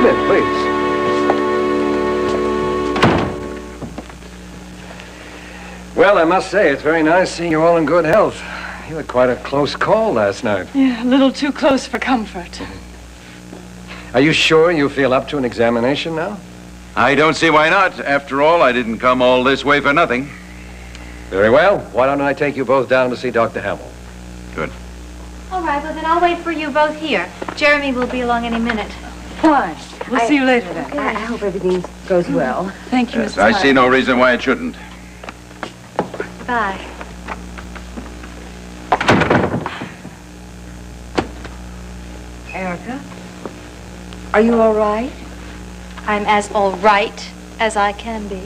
Come in, please. Well, I must say, it's very nice seeing you all in good health. You had quite a close call last night. Yeah, a little too close for comfort. Are you sure you feel up to an examination now? I don't see why not. After all, I didn't come all this way for nothing. Very well. Why don't I take you both down to see Dr. Hamill? Good. All right, well, then I'll wait for you both here. Jeremy will be along any minute. Fine. We'll see you later then. I hope everything goes well. Thank you, Yes, Mrs. I Hyde. see no reason why it shouldn't. Bye. Erica, are you all right? I'm as all right as I can be.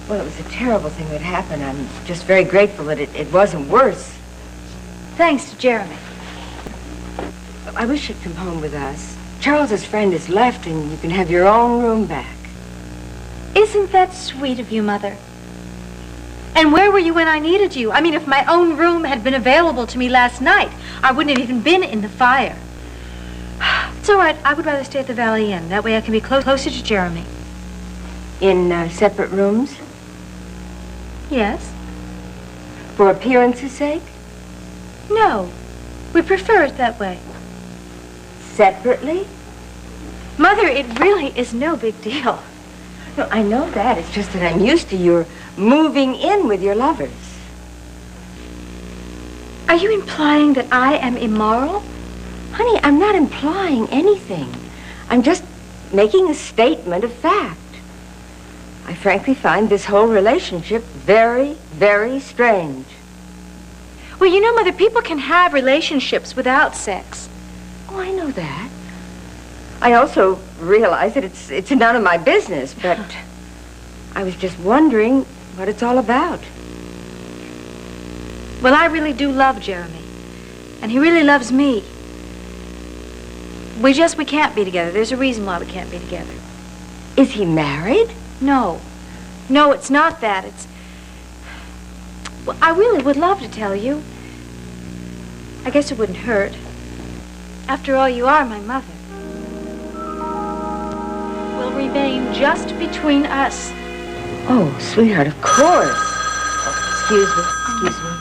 Well, it was a terrible thing that happened. I'm just very grateful that it wasn't worse. Thanks to Jeremy. I wish you'd come home with us. Charles's friend has left, and you can have your own room back. Isn't that sweet of you, Mother? And where were you when I needed you? I mean, if my own room had been available to me last night, I wouldn't have even been in the fire. It's all right. I would rather stay at the Valley Inn. That way I can be closer to Jeremy. In separate rooms? Yes? For appearance's sake? No. We prefer it that way. Separately? Mother, it really is no big deal. No, I know that. It's just that I'm used to your moving in with your lovers. Are you implying that I am immoral? Honey, I'm not implying anything. I'm just making a statement of fact. I frankly find this whole relationship very, very strange. Well, you know, Mother, people can have relationships without sex. Oh, I know that. I also realize that it's none of my business, but I was just wondering what it's all about. Well, I really do love Jeremy, and he really loves me. We can't be together. There's a reason why we can't be together. Is he married? No. No, it's not that. Well, I really would love to tell you. I guess it wouldn't hurt. After all, you are my mother. Will remain just between us. Oh, sweetheart, of course. Oh, excuse me.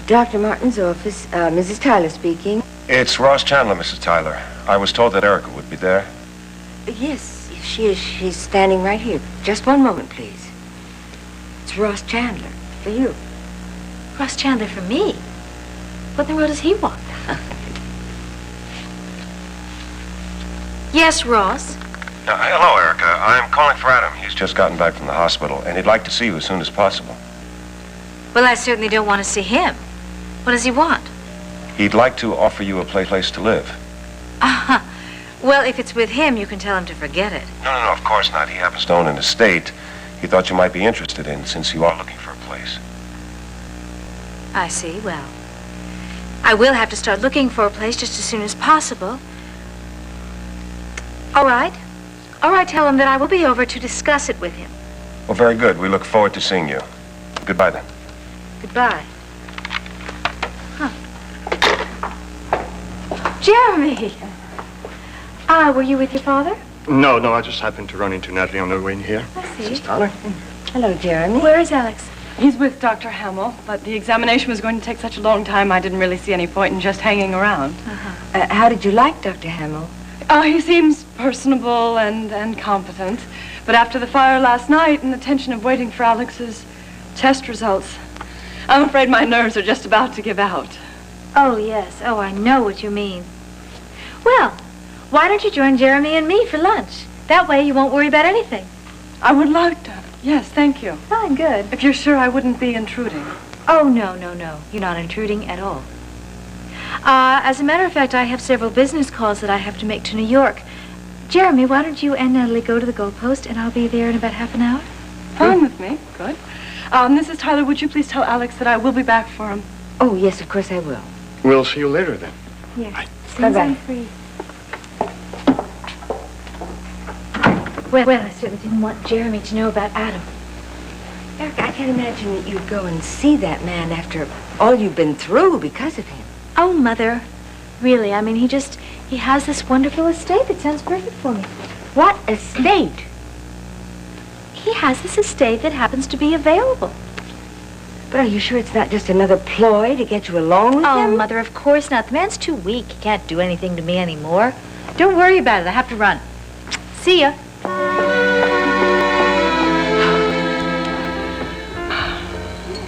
Dr. Martin's office. Mrs. Tyler speaking. It's Ross Chandler, Mrs. Tyler. I was told that Erica would be there. Yes, she is. She's standing right here. Just one moment, please. It's Ross Chandler. For you. Ross Chandler for me? What in the world does he want? Yes, Ross? Hello, Erica. I'm calling for Adam. He's just gotten back from the hospital, and he'd like to see you as soon as possible. Well, I certainly don't want to see him. What does he want? He'd like to offer you a place to live. Uh-huh. Well, if it's with him, you can tell him to forget it. No, of course not. He happens to own an estate he thought you might be interested in, since you are looking for a place. I see. Well, I will have to start looking for a place just as soon as possible. All right. All right, tell him that I will be over to discuss it with him. Well, very good. We look forward to seeing you. Goodbye, then. Goodbye. Huh. Jeremy! Were you with your father? No, I just happened to run into Natalie on the way in here. I see. Mrs. Tyler? Hello, Jeremy. Where is Alex? He's with Dr. Hamill, but the examination was going to take such a long time, I didn't really see any point in just hanging around. How did you like Dr. Hamill? He seems personable and competent, but after the fire last night and the tension of waiting for Alex's test results, I'm afraid my nerves are just about to give out. Oh, yes. Oh, I know what you mean. Well, why don't you join Jeremy and me for lunch? That way you won't worry about anything. I would like to. Yes, thank you. Fine, good. If you're sure I wouldn't be intruding. Oh, no. You're not intruding at all. As a matter of fact, I have several business calls that I have to make to New York. Jeremy, why don't you and Natalie go to the goalpost, and I'll be there in about half an hour? Fine with me. Good. Mrs. Tyler, would you please tell Alex that I will be back for him? Oh, yes, of course I will. We'll see you later, then. Yes. Bye-bye. Free. Well, I certainly didn't want Jeremy to know about Adam. Erica, I can't imagine that you'd go and see that man after all you've been through because of him. Oh, Mother, Really, I mean, he has this wonderful estate that sounds perfect for me. What estate? He has this estate that happens to be available. But are you sure it's not just another ploy to get you along with Oh, him? Mother, of course not. The man's too weak. He can't do anything to me anymore. Don't worry about it. I have to run. See ya.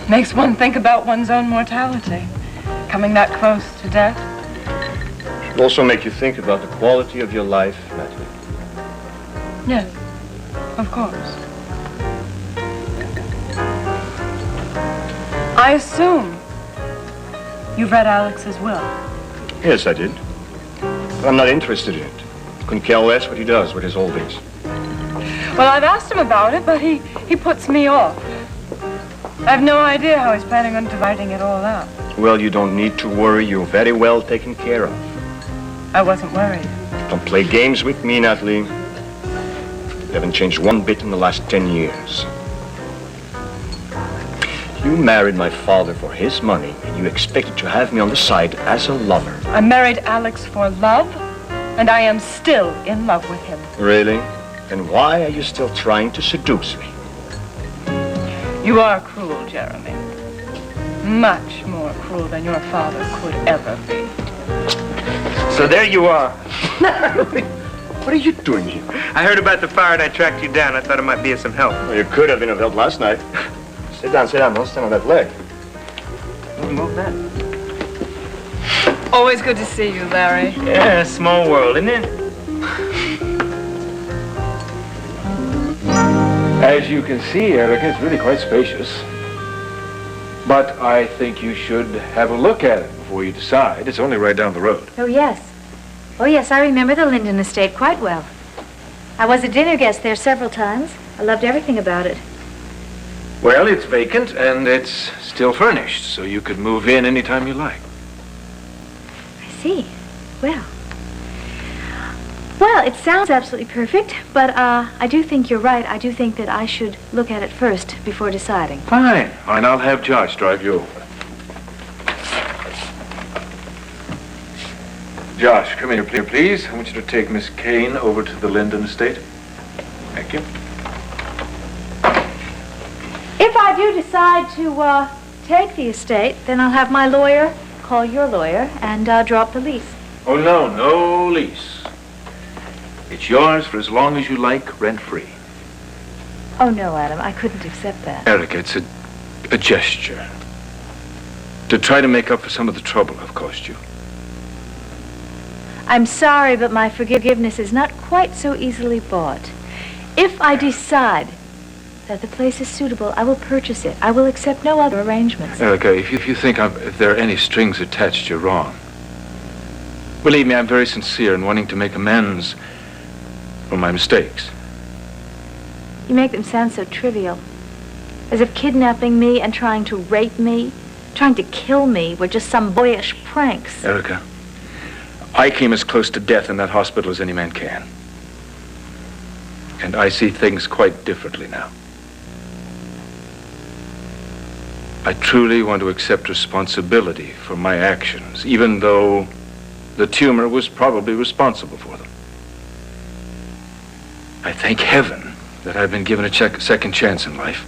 Makes one think about one's own mortality. Coming that close to death. It'll also make you think about the quality of your life, Natalie. Yes, of course. I assume you've read Alex's will. Yes, I did. But I'm not interested in it. Couldn't care less what he does with his holdings. Well, I've asked him about it, but he puts me off. I have no idea how he's planning on dividing it all out. Well, you don't need to worry. You're very well taken care of. I wasn't worried. Don't play games with me, Natalie. You haven't changed one bit in the last 10 years. You married my father for his money, and you expected to have me on the side as a lover. I married Alex for love, and I am still in love with him. Really? Then why are you still trying to seduce me? You are cruel, Jeremy. Much more cruel than your father could ever be. So there you are. What are you doing here? I heard about the fire and I tracked you down. I thought it might be of some help. Well, you could have been of help last night. Sit down, sit down. Don't stand on that leg. Move that. Always good to see you, Larry. Yeah, small world, isn't it? As you can see, Erica, it's really quite spacious. But I think you should have a look at it before you decide. It's only right down the road. Oh, yes. Oh, yes, I remember the Linden estate quite well. I was a dinner guest there several times. I loved everything about it. Well, it's vacant and it's still furnished, so you could move in anytime you like. I see. Well, it sounds absolutely perfect, but I do think you're right. I do think that I should look at it first before deciding. Fine. Fine, I'll have Josh drive you over. Josh, come here, please. I want you to take Miss Kane over to the Linden estate. Thank you. If I do decide to take the estate, then I'll have my lawyer call your lawyer and draw up the lease. Oh, no lease. It's yours for as long as you like, rent-free. Oh, no, Adam, I couldn't accept that. Erica, it's a gesture. To try to make up for some of the trouble I've caused you. I'm sorry, but my forgiveness is not quite so easily bought. If I decide that the place is suitable, I will purchase it. I will accept no other arrangements. Erica, if you think if there are any strings attached, you're wrong. Believe me, I'm very sincere in wanting to make amends for my mistakes. You make them sound so trivial. As if kidnapping me and trying to rape me, trying to kill me, were just some boyish pranks. Erica, I came as close to death in that hospital as any man can. And I see things quite differently now. I truly want to accept responsibility for my actions, even though the tumor was probably responsible for them. I thank heaven that I've been given a second chance in life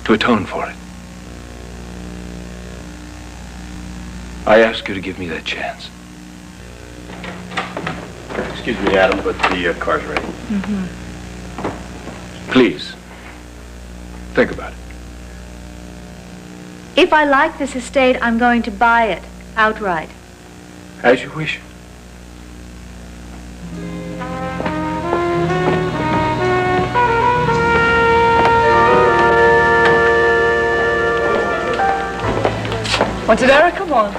to atone for it. I ask you to give me that chance. Excuse me, Adam, but the car's ready. Please, think about it. If I like this estate, I'm going to buy it outright. As you wish. What did Erica want?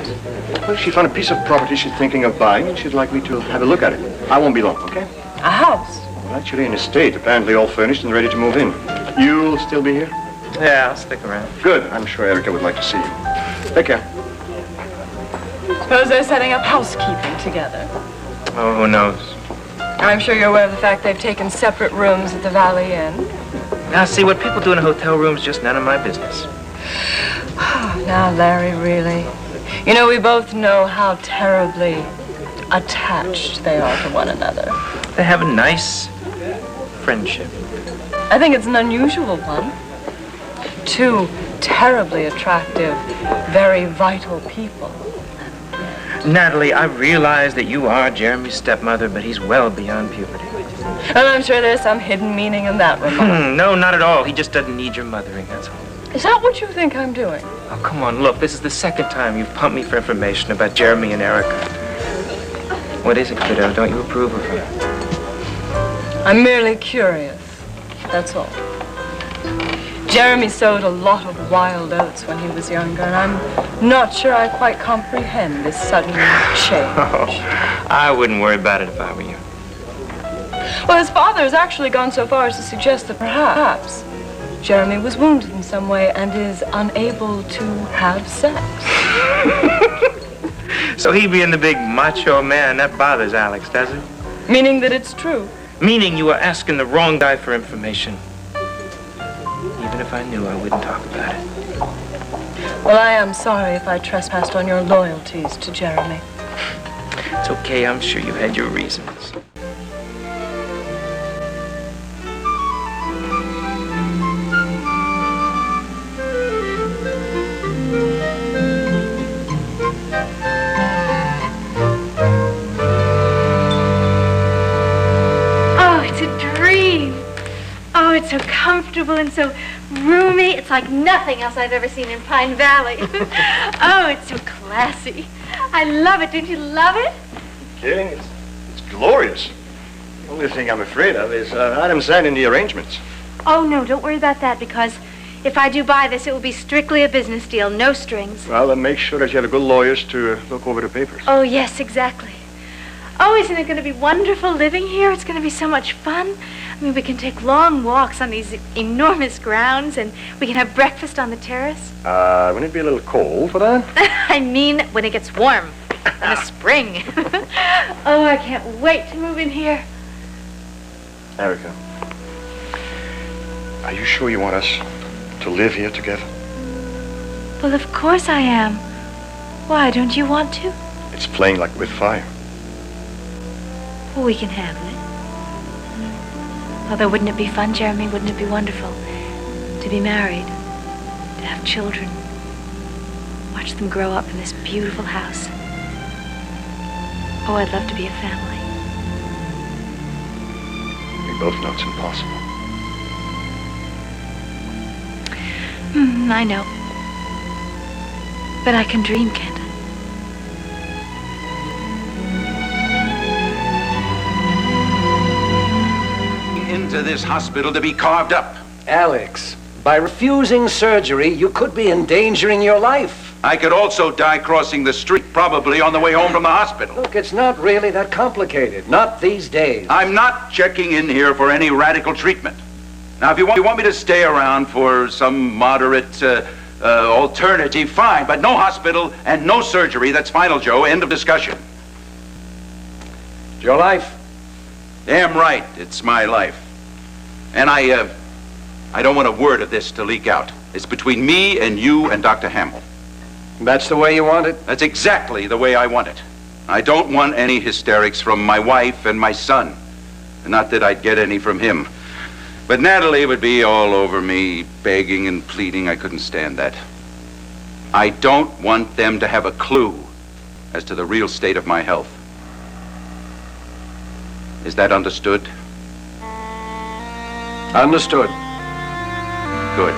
Well, she found a piece of property she's thinking of buying, and she'd like me to have a look at it. I won't be long, okay? A house. Well, actually, an estate, apparently all furnished and ready to move in. You'll still be here? Yeah, I'll stick around. Good. I'm sure Erica would like to see you. Take care. Suppose they're setting up housekeeping together. Oh, who knows? I'm sure you're aware of the fact they've taken separate rooms at the Valley Inn. Now, see, what people do in a hotel room is just none of my business. Now, Larry, really. You know, we both know how terribly attached they are to one another. They have a nice friendship. I think it's an unusual one. Two terribly attractive, very vital people. Natalie, I realize that you are Jeremy's stepmother, but he's well beyond puberty. And I'm sure there's some hidden meaning in that remark. No, not at all. He just doesn't need your mothering, that's all. Is that what you think I'm doing? Oh, come on, look, this is the second time you've pumped me for information about Jeremy and Erica. What is it, kiddo? Don't you approve of her? I'm merely curious, that's all. Jeremy sowed a lot of wild oats when he was younger, and I'm not sure I quite comprehend this sudden change. Oh, I wouldn't worry about it if I were you. Well, his father has actually gone so far as to suggest that perhaps Jeremy was wounded in some way and is unable to have sex. So he being the big macho man, that bothers Alex, does it? Meaning that it's true. Meaning you are asking the wrong guy for information. Even if I knew, I wouldn't talk about it. Well, I am sorry if I trespassed on your loyalties to Jeremy. It's okay, I'm sure you had your reasons. It's so comfortable and so roomy. It's like nothing else I've ever seen in Pine Valley. Oh, it's so classy. I love it. Don't you love it? Kidding? It's glorious. The only thing I'm afraid of is Adam signing the arrangements. Oh, no, don't worry about that, because if I do buy this, it will be strictly a business deal, no strings. Well, then make sure that you have good lawyers to look over the papers. Oh, yes, exactly. Oh, isn't it going to be wonderful living here? It's going to be so much fun. I mean, we can take long walks on these enormous grounds, and we can have breakfast on the terrace. Wouldn't it be a little cold for that? I mean, when it gets warm in the spring. Oh, I can't wait to move in here. Erica, are you sure you want us to live here together? Well, of course I am. Why, don't you want to? It's playing like with fire. Well, we can handle it. Although, wouldn't it be fun, Jeremy? Wouldn't it be wonderful to be married, to have children, watch them grow up in this beautiful house? Oh, I'd love to be a family. We both know it's impossible. I know. But I can dream, can't I? Into this hospital to be carved up. Alex, by refusing surgery, you could be endangering your life. I could also die crossing the street, probably on the way home from the hospital. Look, it's not really that complicated. Not these days. I'm not checking in here for any radical treatment. Now, if you want me to stay around for some moderate alternative, fine, but no hospital and no surgery. That's final, Joe. End of discussion. It's your life. Damn right, it's my life. And I don't want a word of this to leak out. It's between me and you and Dr. Hamill. That's the way you want it? That's exactly the way I want it. I don't want any hysterics from my wife and my son. Not that I'd get any from him. But Natalie would be all over me, begging and pleading. I couldn't stand that. I don't want them to have a clue as to the real state of my health. Is that understood? Understood. Good.